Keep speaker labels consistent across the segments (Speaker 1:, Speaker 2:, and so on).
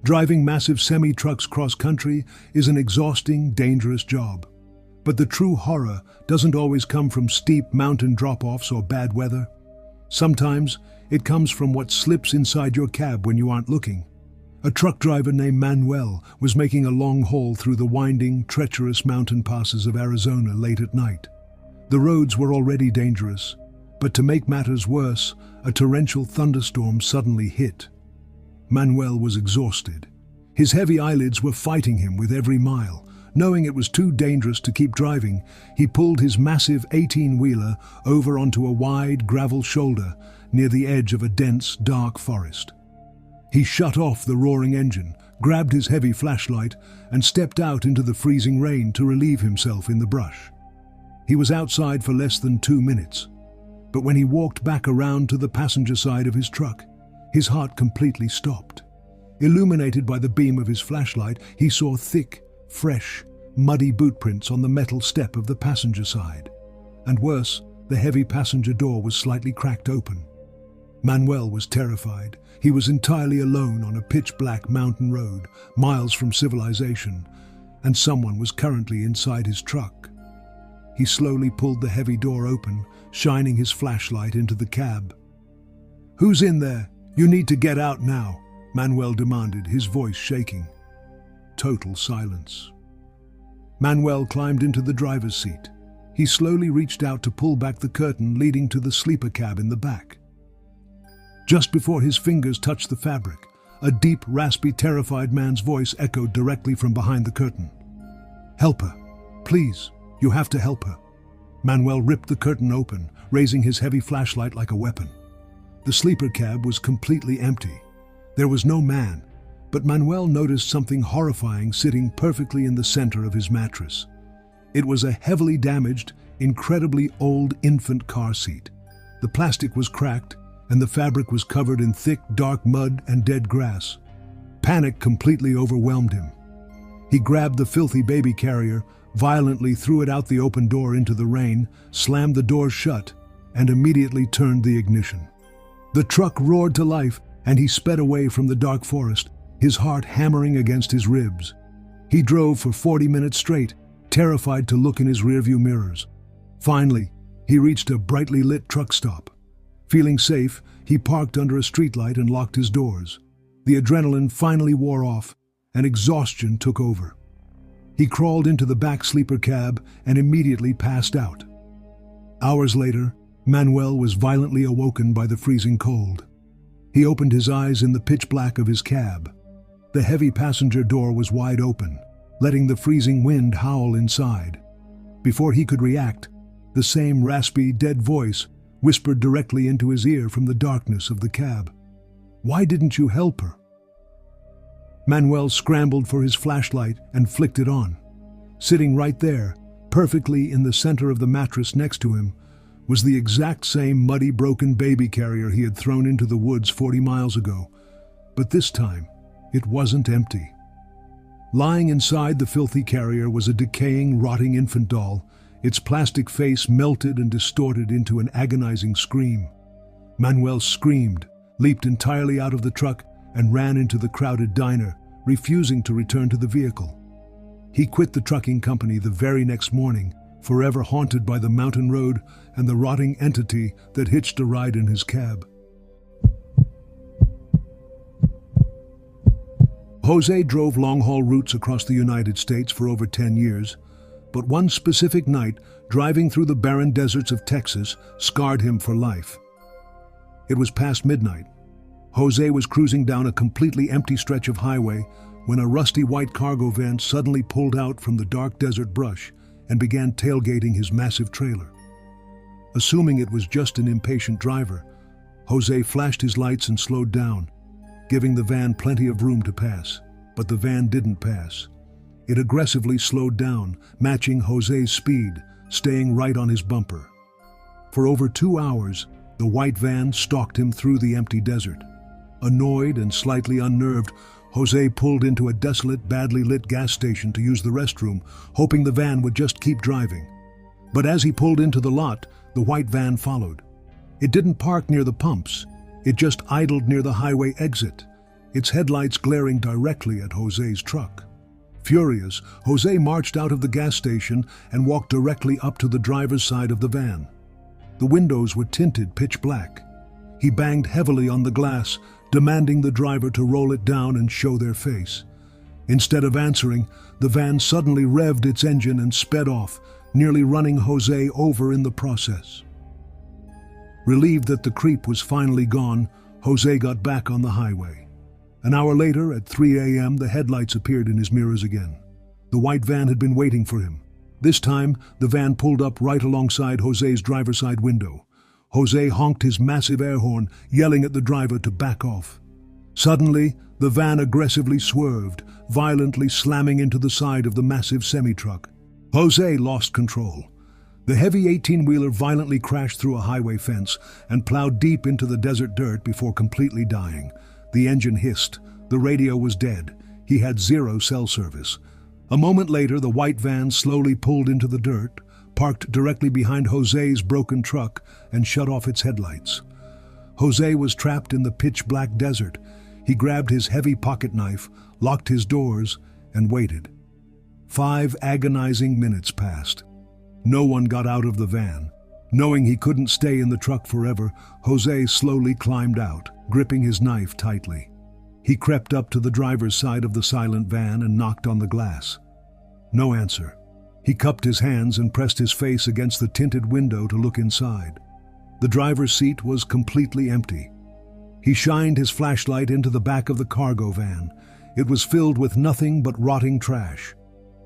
Speaker 1: Driving massive semi-trucks cross-country is an exhausting, dangerous job. But the true horror doesn't always come from steep mountain drop-offs or bad weather. Sometimes it comes from what slips inside your cab when you aren't looking. A truck driver named Manuel was making a long haul through the winding, treacherous mountain passes of Arizona late at night. The roads were already dangerous, but to make matters worse, a torrential thunderstorm suddenly hit. Manuel was exhausted. His heavy eyelids were fighting him with every mile. Knowing it was too dangerous to keep driving, he pulled his massive 18-wheeler over onto a wide gravel shoulder near the edge of a dense, dark forest. He shut off the roaring engine, grabbed his heavy flashlight, and stepped out into the freezing rain to relieve himself in the brush. He was outside for less than 2 minutes, but when he walked back around to the passenger side of his truck, his heart completely stopped. Illuminated by the beam of his flashlight, he saw thick, fresh, muddy boot prints on the metal step of the passenger side. And worse, the heavy passenger door was slightly cracked open. Manuel was terrified. He was entirely alone on a pitch-black mountain road, miles from civilization, and someone was currently inside his truck. He slowly pulled the heavy door open, shining his flashlight into the cab. "Who's in there? You need to get out now," Manuel demanded, his voice shaking. Total silence. Manuel climbed into the driver's seat. He slowly reached out to pull back the curtain leading to the sleeper cab in the back. Just before his fingers touched the fabric, a deep, raspy, terrified man's voice echoed directly from behind the curtain. "Help her. Please, you have to help her." Manuel ripped the curtain open, raising his heavy flashlight like a weapon. The sleeper cab was completely empty. There was no man, but Manuel noticed something horrifying sitting perfectly in the center of his mattress. It was a heavily damaged, incredibly old infant car seat. The plastic was cracked, and the fabric was covered in thick, dark mud and dead grass. Panic completely overwhelmed him. He grabbed the filthy baby carrier, violently threw it out the open door into the rain, slammed the door shut, and immediately turned the ignition. The truck roared to life, and he sped away from the dark forest, his heart hammering against his ribs. He drove for 40 minutes straight, terrified to look in his rearview mirrors. Finally, he reached a brightly lit truck stop. Feeling safe, he parked under a streetlight and locked his doors. The adrenaline finally wore off, and exhaustion took over. He crawled into the back sleeper cab and immediately passed out. Hours later, Manuel was violently awoken by the freezing cold. He opened his eyes in the pitch black of his cab. The heavy passenger door was wide open, letting the freezing wind howl inside. Before he could react, the same raspy, dead voice whispered directly into his ear from the darkness of the cab. "Why didn't you help her?" Manuel scrambled for his flashlight and flicked it on. Sitting right there, perfectly in the center of the mattress next to him, was the exact same muddy, broken baby carrier he had thrown into the woods 40 miles ago. But this time, it wasn't empty. Lying inside the filthy carrier was a decaying, rotting infant doll, its plastic face melted and distorted into an agonizing scream. Manuel screamed, leaped entirely out of the truck, and ran into the crowded diner, refusing to return to the vehicle. He quit the trucking company the very next morning, forever haunted by the mountain road and the rotting entity that hitched a ride in his cab. Jose drove long-haul routes across the United States for over 10 years, but one specific night, driving through the barren deserts of Texas, scarred him for life. It was past midnight. Jose was cruising down a completely empty stretch of highway when a rusty white cargo van suddenly pulled out from the dark desert brush and began tailgating his massive trailer. Assuming it was just an impatient driver, Jose flashed his lights and slowed down, giving the van plenty of room to pass. But the van didn't pass. It aggressively slowed down, matching Jose's speed, staying right on his bumper. For over 2 hours, the white van stalked him through the empty desert. Annoyed and slightly unnerved, Jose pulled into a desolate, badly lit gas station to use the restroom, hoping the van would just keep driving. But as he pulled into the lot, the white van followed. It didn't park near the pumps. It just idled near the highway exit. its headlights glaring directly at Jose's truck. Furious, Jose marched out of the gas station and walked directly up to the driver's side of the van. The windows were tinted pitch black. He banged heavily on the glass, demanding the driver to roll it down and show their face. Instead of answering, the van suddenly revved its engine and sped off, nearly running Jose over in the process. Relieved that the creep was finally gone, Jose got back on the highway. An hour later, at 3 a.m., the headlights appeared in his mirrors again. The white van had been waiting for him. This time, the van pulled up right alongside Jose's driver's side window. Jose honked his massive air horn, yelling at the driver to back off. Suddenly, the van aggressively swerved, violently slamming into the side of the massive semi-truck. Jose lost control. The heavy 18-wheeler violently crashed through a highway fence and plowed deep into the desert dirt before completely dying. The engine hissed. The radio was dead. He had zero cell service. A moment later, the white van slowly pulled into the dirt, parked directly behind Jose's broken truck, and shut off its headlights. Jose was trapped in the pitch-black desert. He grabbed his heavy pocket knife, locked his doors, and waited. 5 agonizing minutes passed. No one got out of the van. Knowing he couldn't stay in the truck forever, Jose slowly climbed out, gripping his knife tightly. He crept up to the driver's side of the silent van and knocked on the glass. No answer. He cupped his hands and pressed his face against the tinted window to look inside. The driver's seat was completely empty. He shined his flashlight into the back of the cargo van. It was filled with nothing but rotting trash.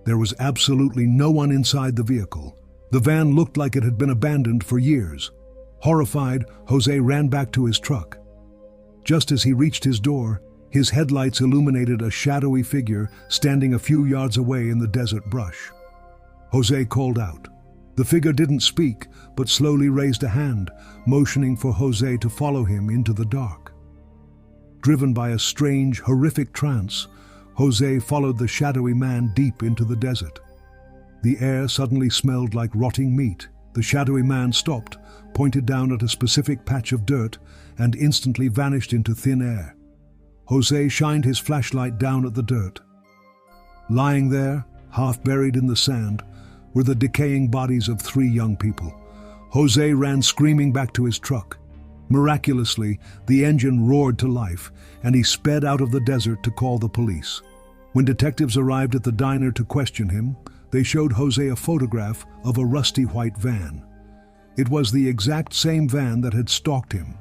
Speaker 1: There was absolutely no one inside the vehicle. The van looked like it had been abandoned for years. Horrified, Jose ran back to his truck. Just as he reached his door, his headlights illuminated a shadowy figure standing a few yards away in the desert brush. Jose called out. The figure didn't speak, but slowly raised a hand, motioning for Jose to follow him into the dark. Driven by a strange, horrific trance, Jose followed the shadowy man deep into the desert. The air suddenly smelled like rotting meat. The shadowy man stopped, pointed down at a specific patch of dirt, and instantly vanished into thin air. Jose shined his flashlight down at the dirt. Lying there, half buried in the sand, were the decaying bodies of 3 young people. Jose ran screaming back to his truck. Miraculously, the engine roared to life, and he sped out of the desert to call the police. When detectives arrived at the diner to question him, they showed Jose a photograph of a rusty white van. It was the exact same van that had stalked him.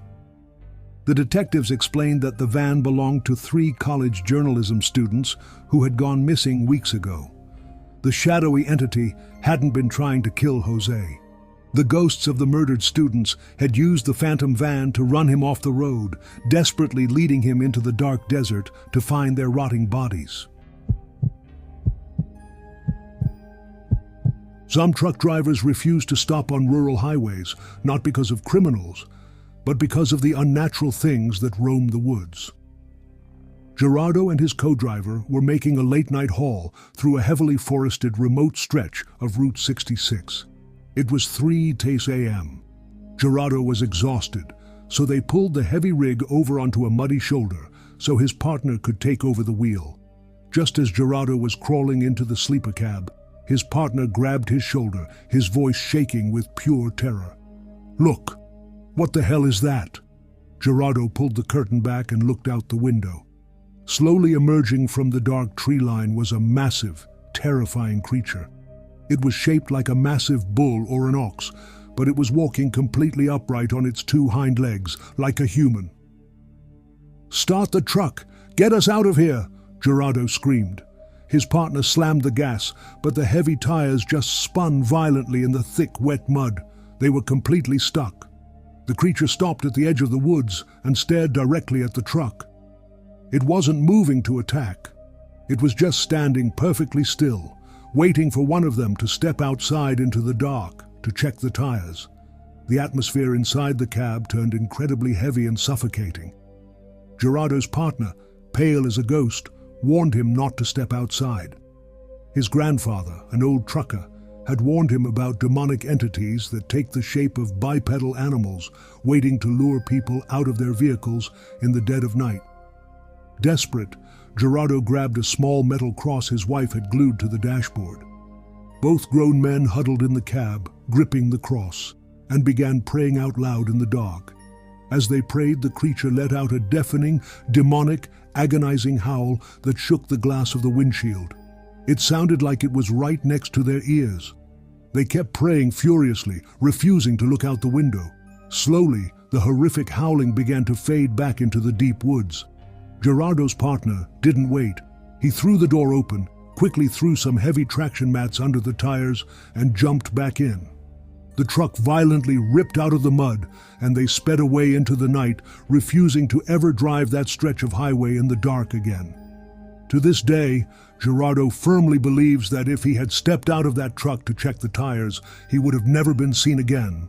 Speaker 1: The detectives explained that the van belonged to 3 college journalism students who had gone missing weeks ago. The shadowy entity hadn't been trying to kill Jose. The ghosts of the murdered students had used the phantom van to run him off the road, desperately leading him into the dark desert to find their rotting bodies. Some truck drivers refuse to stop on rural highways, not because of criminals, but because of the unnatural things that roam the woods. Gerardo and his co-driver were making a late-night haul through a heavily forested remote stretch of Route 66. It was 3 a.m. Gerardo was exhausted, so they pulled the heavy rig over onto a muddy shoulder so his partner could take over the wheel. Just as Gerardo was crawling into the sleeper cab, his partner grabbed his shoulder, his voice shaking with pure terror. "Look! What the hell is that?" Gerardo pulled the curtain back and looked out the window. Slowly emerging from the dark tree line was a massive, terrifying creature. It was shaped like a massive bull or an ox, but it was walking completely upright on its 2 hind legs, like a human. "Start the truck! Get us out of here!" Gerardo screamed. His partner slammed the gas, but the heavy tires just spun violently in the thick, wet mud. They were completely stuck. The creature stopped at the edge of the woods and stared directly at the truck. It wasn't moving to attack. It was just standing perfectly still, waiting for one of them to step outside into the dark to check the tires. The atmosphere inside the cab turned incredibly heavy and suffocating. Gerardo's partner, pale as a ghost, warned him not to step outside. His grandfather, an old trucker, had warned him about demonic entities that take the shape of bipedal animals waiting to lure people out of their vehicles in the dead of night. Desperate, Gerardo grabbed a small metal cross his wife had glued to the dashboard. Both grown men huddled in the cab, gripping the cross, and began praying out loud in the dark. As they prayed, the creature let out a deafening, demonic, agonizing howl that shook the glass of the windshield. It sounded like it was right next to their ears. They kept praying furiously, refusing to look out the window. Slowly, the horrific howling began to fade back into the deep woods. Gerardo's partner didn't wait. He threw the door open, quickly threw some heavy traction mats under the tires, and jumped back in. The truck violently ripped out of the mud, and they sped away into the night, refusing to ever drive that stretch of highway in the dark again. To this day, Gerardo firmly believes that if he had stepped out of that truck to check the tires, he would have never been seen again.